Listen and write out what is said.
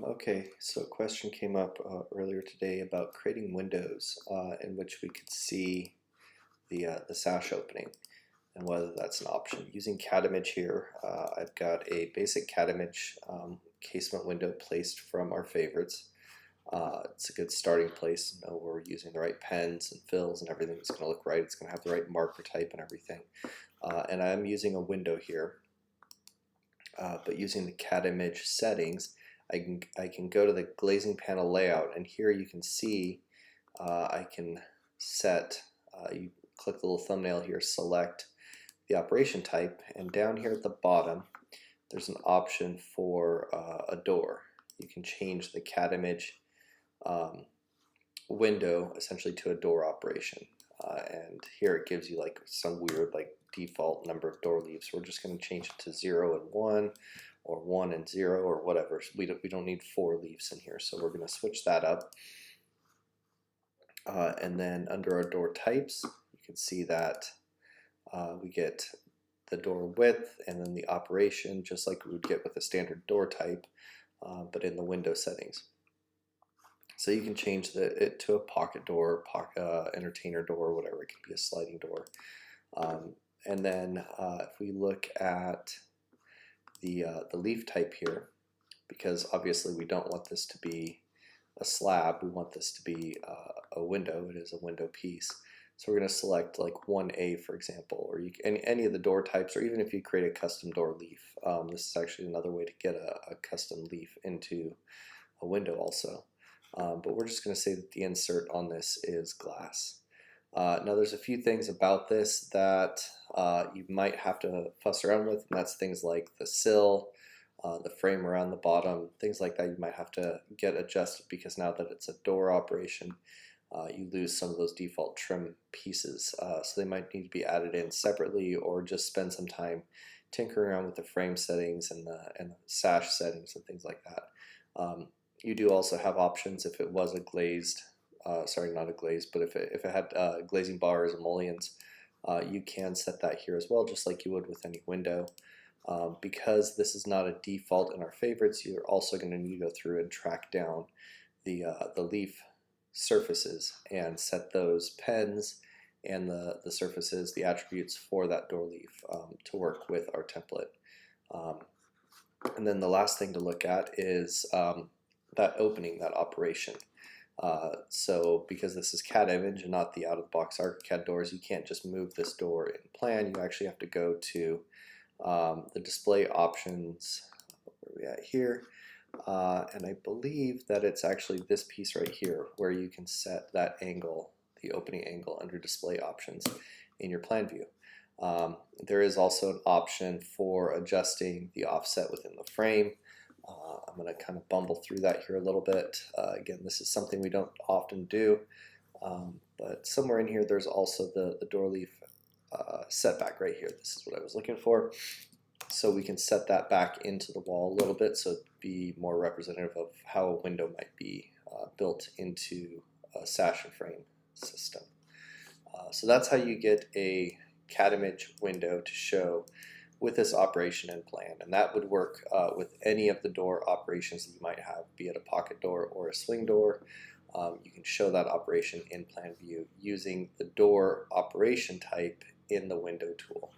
Okay, so a question came up earlier today about creating windows in which we could see the sash opening and whether that's an option. Using CAD image here, I've got a basic CAD image casement window placed from our favorites. It's a good starting place. You know, we're using the right pens and fills and everything. It's going to look right. It's going to have the right marker type and everything. And I'm using a window here, but using the CAD image settings, I can go to the glazing panel layout, and here you can see I can set, you click the little thumbnail here, select the operation type, and down here at the bottom there's an option for a door. You can change the CAD image window essentially to a door operation, and here it gives you like some weird like default number of door leaves. We're just going to change it to 0 and 1, or 1 and 0, or whatever. We don't need 4 leaves in here, so we're going to switch that up. And then under our door types, you can see that we get the door width and then the operation, just like we would get with a standard door type, but in the window settings. So you can change it to a pocket door, entertainer door, whatever. It could be a sliding door. And then if we look at the leaf type here, because obviously we don't want this to be a slab, we want this to be a window. It is a window piece. So we're going to select like 1A, for example, or any of the door types, or even if you create a custom door leaf. This is actually another way to get a custom leaf into a window also. But we're just going to say that the insert on this is glass. Now there's a few things about this that you might have to fuss around with, and that's things like the sill, the frame around the bottom, things like that you might have to get adjusted, because now that it's a door operation, you lose some of those default trim pieces. So they might need to be added in separately, or just spend some time tinkering around with the frame settings and the sash settings and things like that. You do also have options if it was a glazed, sorry, not a glazed, but if it had glazing bars and mullions, you can set that here as well, just like you would with any window. Because this is not a default in our favorites, you're also going to need to go through and track down the leaf surfaces and set those pens and the surfaces, the attributes for that door leaf to work with our template. And then the last thing to look at is that opening, that operation. So because this is CAD image and not the out-of-the-box ArchiCAD doors, you can't just move this door in plan. You actually have to go to the display options, where are we at here, and I believe that it's actually this piece right here where you can set that angle, the opening angle, under display options in your plan view. There is also an option for adjusting the offset within the frame. I'm going to kind of bumble through that here a little bit. Again, this is something we don't often do, but somewhere in here there's also the door leaf setback right here. This is what I was looking for. So we can set that back into the wall a little bit so it'd be more representative of how a window might be built into a sash and frame system. So that's how you get a CAD image window to show with this operation in plan, and that would work with any of the door operations that you might have, be it a pocket door or a swing door. You can show that operation in plan view using the door operation type in the window tool.